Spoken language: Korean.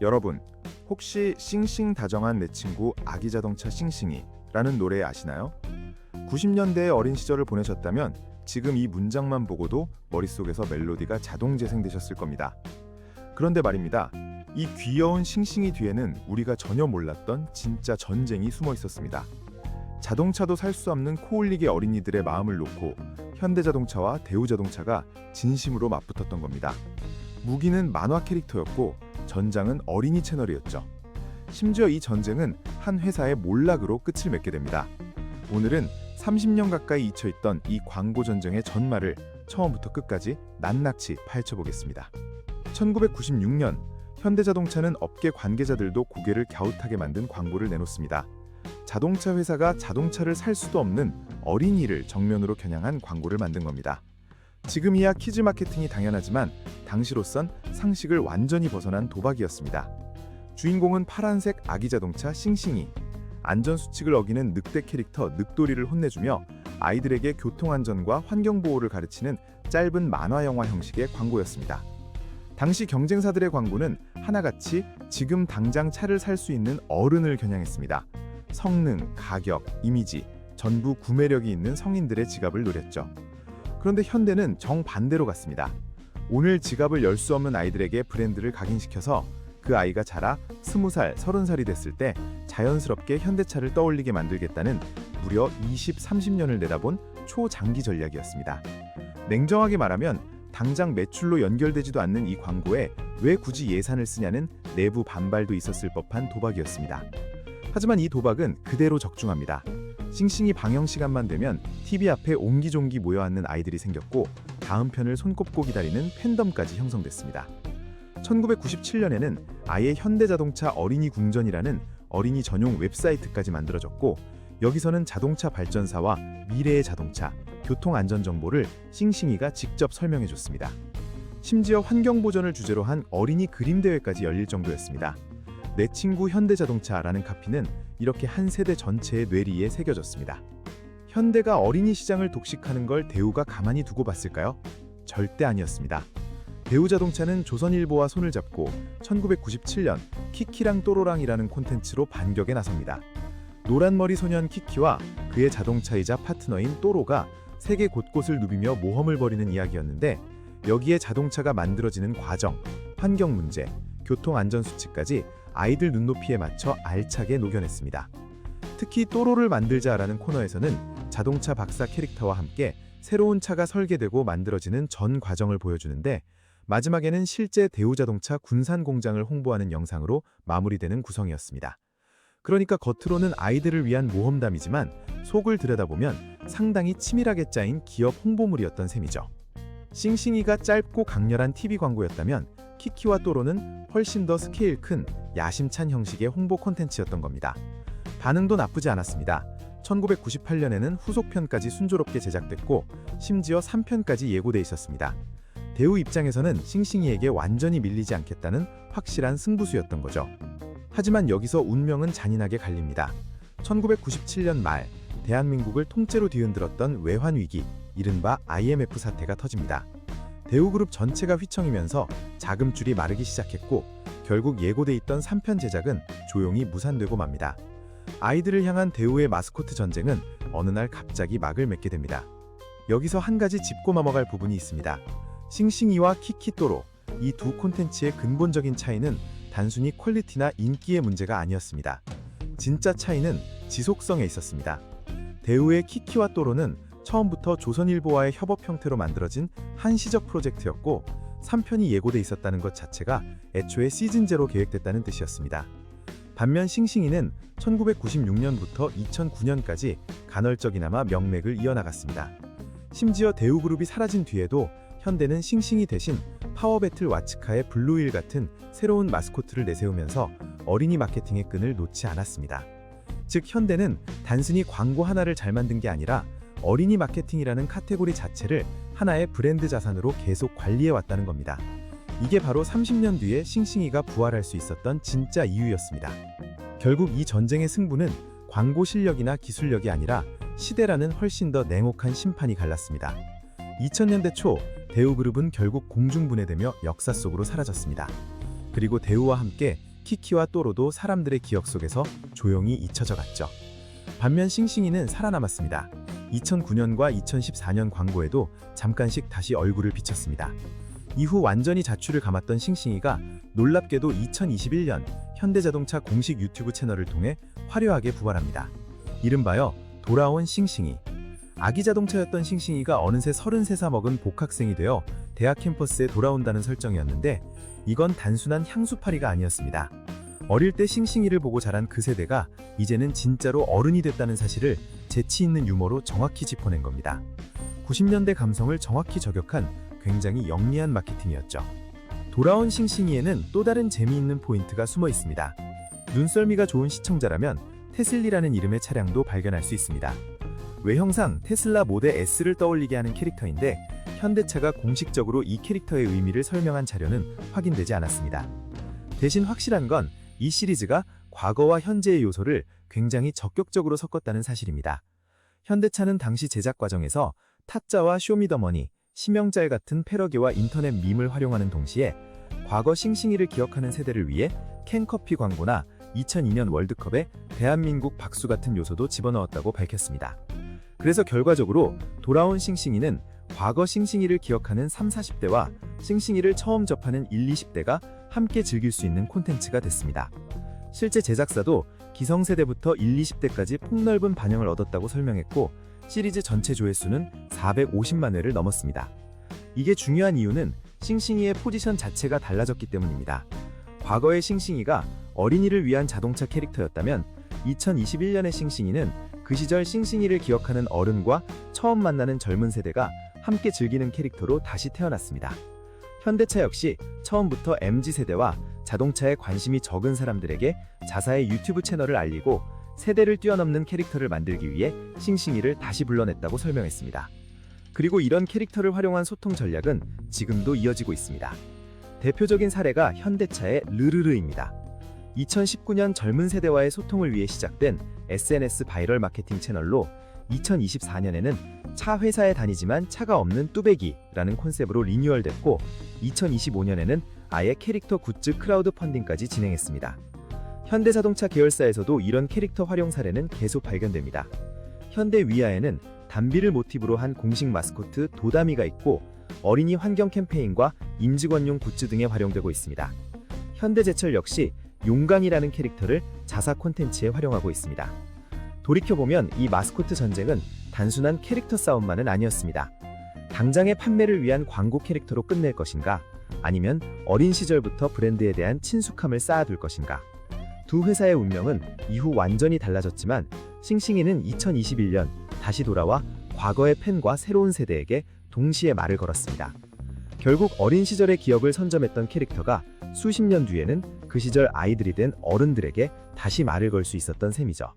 여러분, 혹시 싱싱 다정한 내 친구 아기 자동차 싱싱이라는 노래 아시나요? 90년대의 어린 시절을 보내셨다면 지금 이 문장만 보고도 머릿속에서 멜로디가 자동 재생되셨을 겁니다. 그런데 말입니다. 이 귀여운 싱싱이 뒤에는 우리가 전혀 몰랐던 진짜 전쟁이 숨어 있었습니다. 자동차도 살 수 없는 코올릭의 어린이들의 마음을 놓고 현대자동차와 대우자동차가 진심으로 맞붙었던 겁니다. 무기는 만화 캐릭터였고 전장은 어린이 채널이었죠. 심지어 이 전쟁은 한 회사의 몰락으로 끝을 맺게 됩니다. 오늘은 30년 가까이 잊혀있던 이 광고 전쟁의 전말을 처음부터 끝까지 낱낱이 파헤쳐보겠습니다. 1996년 현대자동차는 업계 관계자들도 고개를 갸웃하게 만든 광고를 내놓습니다. 자동차 회사가 자동차를 살 수도 없는 어린이를 정면으로 겨냥한 광고를 만든 겁니다. 지금이야 키즈 마케팅이 당연하지만 당시로선 상식을 완전히 벗어난 도박이었습니다. 주인공은 파란색 아기 자동차 싱싱이, 안전수칙을 어기는 늑대 캐릭터 늑돌이를 혼내주며 아이들에게 교통안전과 환경보호를 가르치는 짧은 만화영화 형식의 광고였습니다. 당시 경쟁사들의 광고는 하나같이 지금 당장 차를 살 수 있는 어른을 겨냥했습니다. 성능, 가격, 이미지, 전부 구매력이 있는 성인들의 지갑을 노렸죠. 그런데 현대는 정반대로 갔습니다. 오늘 지갑을 열 수 없는 아이들에게 브랜드를 각인시켜서 그 아이가 자라 20살, 30살이 됐을 때 자연스럽게 현대차를 떠올리게 만들겠다는 무려 20, 30년을 내다본 초장기 전략이었습니다. 냉정하게 말하면 당장 매출로 연결되지도 않는 이 광고에 왜 굳이 예산을 쓰냐는 내부 반발도 있었을 법한 도박이었습니다. 하지만 이 도박은 그대로 적중합니다. 싱싱이 방영 시간만 되면 TV 앞에 옹기종기 모여앉는 아이들이 생겼고 다음 편을 손꼽고 기다리는 팬덤까지 형성됐습니다. 1997년에는 아예 현대자동차 어린이 궁전이라는 어린이 전용 웹사이트까지 만들어졌고 여기서는 자동차 발전사와 미래의 자동차, 교통안전 정보를 싱싱이가 직접 설명해줬습니다. 심지어 환경보전을 주제로 한 어린이 그림 대회까지 열릴 정도였습니다. 내 친구 현대자동차라는 카피는 이렇게 한 세대 전체의 뇌리에 새겨졌습니다. 현대가 어린이 시장을 독식하는 걸 대우가 가만히 두고 봤을까요? 절대 아니었습니다. 대우자동차는 조선일보와 손을 잡고 1997년 키키랑 또로랑이라는 콘텐츠로 반격에 나섭니다. 노란머리 소년 키키와 그의 자동차이자 파트너인 또로가 세계 곳곳을 누비며 모험을 벌이는 이야기였는데 여기에 자동차가 만들어지는 과정, 환경 문제, 교통안전수칙까지 아이들 눈높이에 맞춰 알차게 녹여냈습니다. 특히 또로를 만들자라는 코너에서는 자동차 박사 캐릭터와 함께 새로운 차가 설계되고 만들어지는 전 과정을 보여주는데 마지막에는 실제 대우자동차 군산 공장을 홍보하는 영상으로 마무리되는 구성이었습니다. 그러니까 겉으로는 아이들을 위한 모험담이지만 속을 들여다보면 상당히 치밀하게 짜인 기업 홍보물이었던 셈이죠. 싱싱이가 짧고 강렬한 TV 광고였다면 키키와 또로는 훨씬 더 스케일 큰 야심찬 형식의 홍보 콘텐츠였던 겁니다. 반응도 나쁘지 않았습니다. 1998년에는 후속편까지 순조롭게 제작됐고 심지어 3편까지 예고돼 있었습니다. 대우 입장에서는 싱싱이에게 완전히 밀리지 않겠다는 확실한 승부수였던 거죠. 하지만 여기서 운명은 잔인하게 갈립니다. 1997년 말 대한민국을 통째로 뒤흔들었던 외환위기, 이른바 IMF 사태가 터집니다. 대우그룹 전체가 휘청이면서 자금줄이 마르기 시작했고 결국 예고돼 있던 3편 제작은 조용히 무산되고 맙니다. 아이들을 향한 대우의 마스코트 전쟁은 어느 날 갑자기 막을 맺게 됩니다. 여기서 한 가지 짚고 넘어갈 부분이 있습니다. 싱싱이와 키키또로, 이 두 콘텐츠의 근본적인 차이는 단순히 퀄리티나 인기의 문제가 아니었습니다. 진짜 차이는 지속성에 있었습니다. 대우의 키키와 또로는 처음부터 조선일보와의 협업 형태로 만들어진 한시적 프로젝트였고 3편이 예고돼 있었다는 것 자체가 애초에 시즌0 계획됐다는 뜻이었습니다. 반면 싱싱이는 1996년부터 2009년까지 간헐적이나마 명맥을 이어나갔습니다. 심지어 대우그룹이 사라진 뒤에도 현대는 싱싱이 대신 파워배틀 와츠카의 블루윌 같은 새로운 마스코트를 내세우면서 어린이 마케팅의 끈을 놓지 않았습니다. 즉 현대는 단순히 광고 하나를 잘 만든 게 아니라 어린이 마케팅이라는 카테고리 자체를 하나의 브랜드 자산으로 계속 관리해왔다는 겁니다. 이게 바로 30년 뒤에 싱싱이가 부활할 수 있었던 진짜 이유였습니다. 결국 이 전쟁의 승부는 광고 실력이나 기술력이 아니라 시대라는 훨씬 더 냉혹한 심판이 갈랐습니다. 2000년대 초 대우그룹은 결국 공중분해되며 역사 속으로 사라졌습니다. 그리고 대우와 함께 키키와 또로도 사람들의 기억 속에서 조용히 잊혀져 갔죠. 반면 싱싱이는 살아남았습니다. 2009년과 2014년 광고에도 잠깐씩 다시 얼굴을 비쳤습니다. 이후 완전히 자취를 감았던 싱싱이가 놀랍게도 2021년 현대자동차 공식 유튜브 채널을 통해 화려하게 부활합니다. 이른바여 돌아온 싱싱이. 아기 자동차였던 싱싱이가 어느새 33살 먹은 복학생이 되어 대학 캠퍼스에 돌아온다는 설정이었는데 이건 단순한 향수파리가 아니었습니다. 어릴 때 싱싱이를 보고 자란 그 세대가 이제는 진짜로 어른이 됐다는 사실을 재치 있는 유머로 정확히 짚어낸 겁니다. 90년대 감성을 정확히 저격한 굉장히 영리한 마케팅이었죠. 돌아온 싱싱이에는 또 다른 재미있는 포인트가 숨어 있습니다. 눈썰미가 좋은 시청자라면 테슬리라는 이름의 차량도 발견할 수 있습니다. 외형상 테슬라 모델 S를 떠올리게 하는 캐릭터인데 현대차가 공식적으로 이 캐릭터의 의미를 설명한 자료는 확인되지 않았습니다. 대신 확실한 건 이 시리즈가 과거와 현재의 요소를 굉장히 적극적으로 섞었다는 사실입니다. 현대차는 당시 제작 과정에서 타짜와 쇼미더머니, 심영짤 같은 패러디와 인터넷 밈을 활용하는 동시에 과거 싱싱이를 기억하는 세대를 위해 캔커피 광고나 2002년 월드컵에 대한민국 박수 같은 요소도 집어넣었다고 밝혔습니다. 그래서 결과적으로 돌아온 싱싱이는 과거 싱싱이를 기억하는 30, 40대와 싱싱이를 처음 접하는 20, 20대가 함께 즐길 수 있는 콘텐츠가 됐습니다. 실제 제작사도 기성세대부터 20, 20대까지 폭넓은 반영을 얻었다고 설명했고 시리즈 전체 조회수는 450만 회를 넘었습니다. 이게 중요한 이유는 싱싱이의 포지션 자체가 달라졌기 때문입니다. 과거의 싱싱이가 어린이를 위한 자동차 캐릭터였다면 2021년의 싱싱이는 그 시절 싱싱이를 기억하는 어른과 처음 만나는 젊은 세대가 함께 즐기는 캐릭터로 다시 태어났습니다. 현대차 역시 처음부터 MZ세대와 자동차에 관심이 적은 사람들에게 자사의 유튜브 채널을 알리고 세대를 뛰어넘는 캐릭터를 만들기 위해 싱싱이를 다시 불러냈다고 설명했습니다. 그리고 이런 캐릭터를 활용한 소통 전략은 지금도 이어지고 있습니다. 대표적인 사례가 현대차의 르르르입니다. 2019년 젊은 세대와의 소통을 위해 시작된 SNS 바이럴 마케팅 채널로 2024년에는 차 회사에 다니지만 차가 없는 뚜배기라는 콘셉트로 리뉴얼됐고 2025년에는 아예 캐릭터 굿즈 크라우드 펀딩까지 진행했습니다. 현대자동차 계열사에서도 이런 캐릭터 활용 사례는 계속 발견됩니다. 현대 위아에는 담비를 모티브로 한 공식 마스코트 도다미가 있고 어린이 환경 캠페인과 임직원용 굿즈 등에 활용되고 있습니다. 현대제철 역시 용강이라는 캐릭터를 자사 콘텐츠에 활용하고 있습니다. 돌이켜보면 이 마스코트 전쟁은 단순한 캐릭터 싸움만은 아니었습니다. 당장의 판매를 위한 광고 캐릭터로 끝낼 것인가, 아니면 어린 시절부터 브랜드에 대한 친숙함을 쌓아둘 것인가. 두 회사의 운명은 이후 완전히 달라졌지만 싱싱이는 2021년 다시 돌아와 과거의 팬과 새로운 세대에게 동시에 말을 걸었습니다. 결국 어린 시절의 기억을 선점했던 캐릭터가 수십 년 뒤에는 그 시절 아이들이 된 어른들에게 다시 말을 걸 수 있었던 셈이죠.